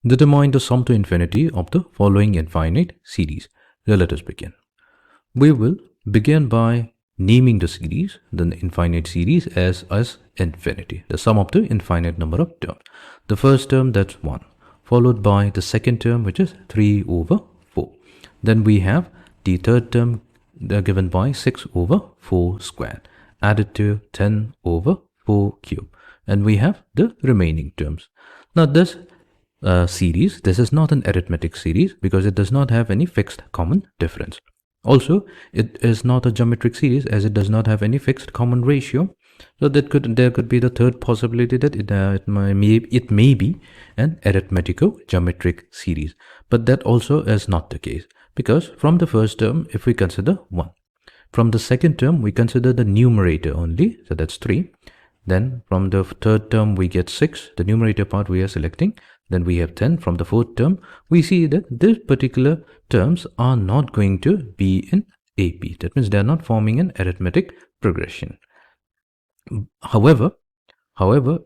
Determine the sum to infinity of the following infinite series. Now let us begin. We will begin by naming the series, the infinite series, as infinity, the sum of the infinite number of terms. The first term, that's 1, followed by the second term, which is 3 over 4. Then we have the third term given by 6 over 4 squared, added to 10 over 4 cube. And we have the remaining terms. Now this series, this is not an arithmetic series because it does not have any fixed common difference. Also, it is not a geometric series as it does not have any fixed common ratio. So there could be the third possibility that it may be an arithmetico-geometric series. But that also is not the case, because from the first term, if we consider 1, from the second term we consider the numerator only, so that's 3. Then from the third term we get 6, the numerator part we are selecting. Then we have 10. From the fourth term, we see that these particular terms are not going to be in AP. That means they are not forming an arithmetic progression. However,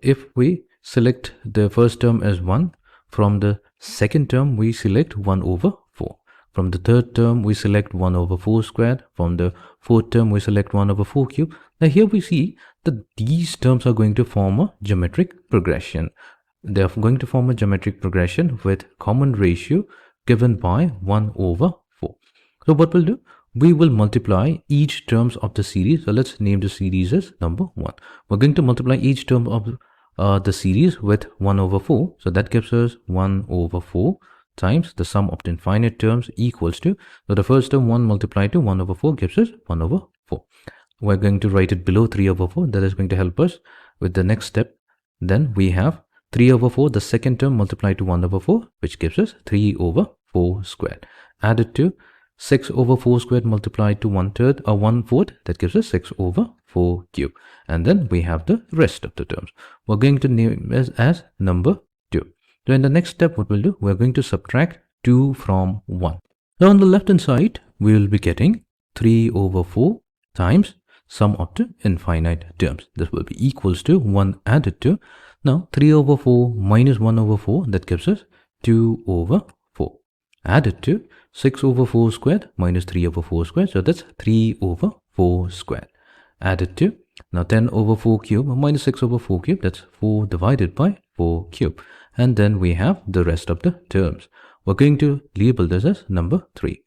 if we select the first term as 1, from the second term we select 1 over 4. From the third term we select 1 over 4 squared. From the fourth term we select 1 over 4 cube. Now here we see that these terms are going to form a geometric progression. They are going to form a geometric progression with common ratio given by 1 over 4. So what we'll do? We will multiply each terms of the series. So let's name the series as number 1. We're going to multiply each term of the series with 1 over 4. So that gives us 1 over 4 times the sum of the infinite terms equals to, so the first term 1 multiplied to 1 over 4 gives us 1 over 4. We're going to write it below 3 over 4. That is going to help us with the next step. Then we have 3 over 4, the second term multiplied to 1 over 4, which gives us 3 over 4 squared, added to 6 over 4 squared multiplied to 1/3 or 1/4, that gives us 6 over 4 cube. And then we have the rest of the terms. We're going to name as number 2. So in the next step, what we'll do, we're going to subtract 2 from 1. Now on the left hand side, we will be getting 3 over 4 times sum of the infinite terms. This will be equals to 1 added to, now 3 over 4 minus 1 over 4, that gives us 2 over 4, added to 6 over 4 squared minus 3 over 4 squared, so that's 3 over 4 squared, added to, now 10 over 4 cube minus 6 over 4 cube, that's 4 divided by 4 cube. And then we have the rest of the terms. We're going to label this as number 3.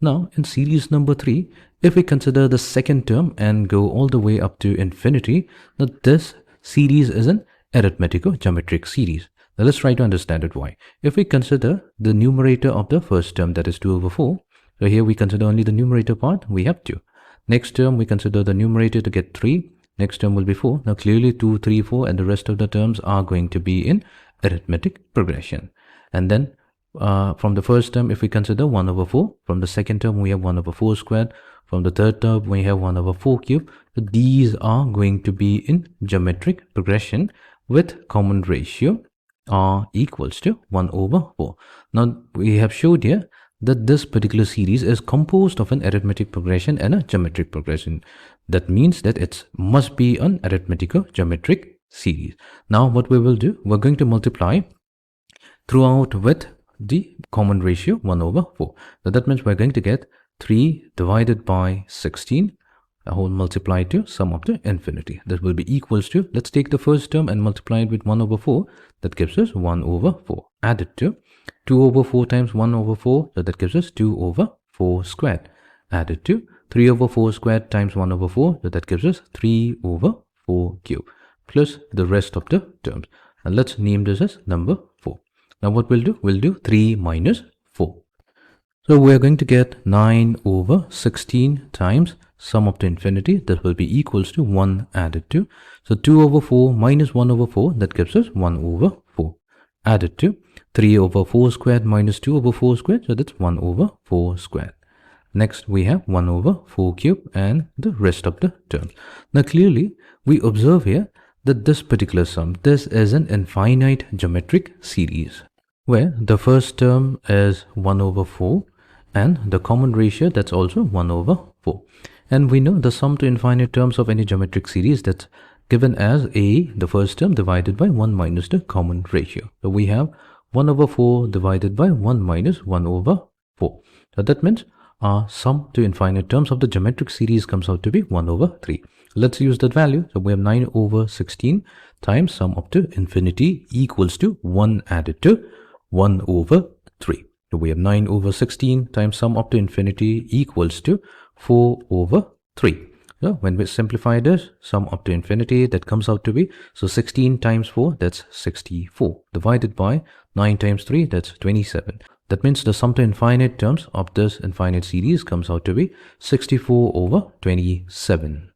Now in series number 3, if we consider the second term and go all the way up to infinity, now this series is an arithmetico-geometric series. Now let's try to understand it why. If we consider the numerator of the first term, that is 2 over 4, so here we consider only the numerator part, we have 2. Next term we consider the numerator to get 3, next term will be 4. Now clearly 2, 3, 4 and the rest of the terms are going to be in arithmetic progression. And then from the first term, if we consider 1 over 4, from the second term we have 1 over 4 squared, from the third term we have 1 over 4 cube. So these are going to be in geometric progression with common ratio r equals to 1 over 4. Now we have showed here that this particular series is composed of an arithmetic progression and a geometric progression. That means that it must be an arithmetico-geometric series. Now what we will do, we're going to multiply throughout with the common ratio 1 over 4. So that means we're going to get 3 divided by 16 a whole multiplied to sum of the infinity. That will be equals to, let's take the first term and multiply it with 1 over 4. That gives us 1 over 4, added to 2 over 4 times 1 over 4, so that gives us 2 over 4 squared, added to 3 over 4 squared times 1 over 4, so that gives us 3 over 4 cube, plus the rest of the terms. And let's name this as number 4. Now what we'll do 3 minus 4. So we're going to get 9 over 16 times sum of the infinity. That will be equals to 1 added to, so 2 over 4 minus 1 over 4, that gives us 1 over 4, added to 3 over 4 squared minus 2 over 4 squared, so that's 1 over 4 squared. Next we have 1 over 4 cube and the rest of the terms. Now clearly we observe here that this particular sum, this is an infinite geometric series where the first term is 1 over 4 and the common ratio, that's also 1 over 4. And we know the sum to infinite terms of any geometric series, that's given as a, the first term, divided by 1 minus the common ratio. So we have 1 over 4 divided by 1 minus 1 over 4. So that means our sum to infinite terms of the geometric series comes out to be 1 over 3. Let's use that value. So we have 9 over 16 times sum up to infinity equals to 1 added to 1 over 3. So we have 9 over 16 times sum up to infinity equals to 4 over 3. So when we simplify this, sum up to infinity, that comes out to be, so 16 times 4, that's 64, divided by 9 times 3, that's 27. That means the sum to infinite terms of this infinite series comes out to be 64 over 27.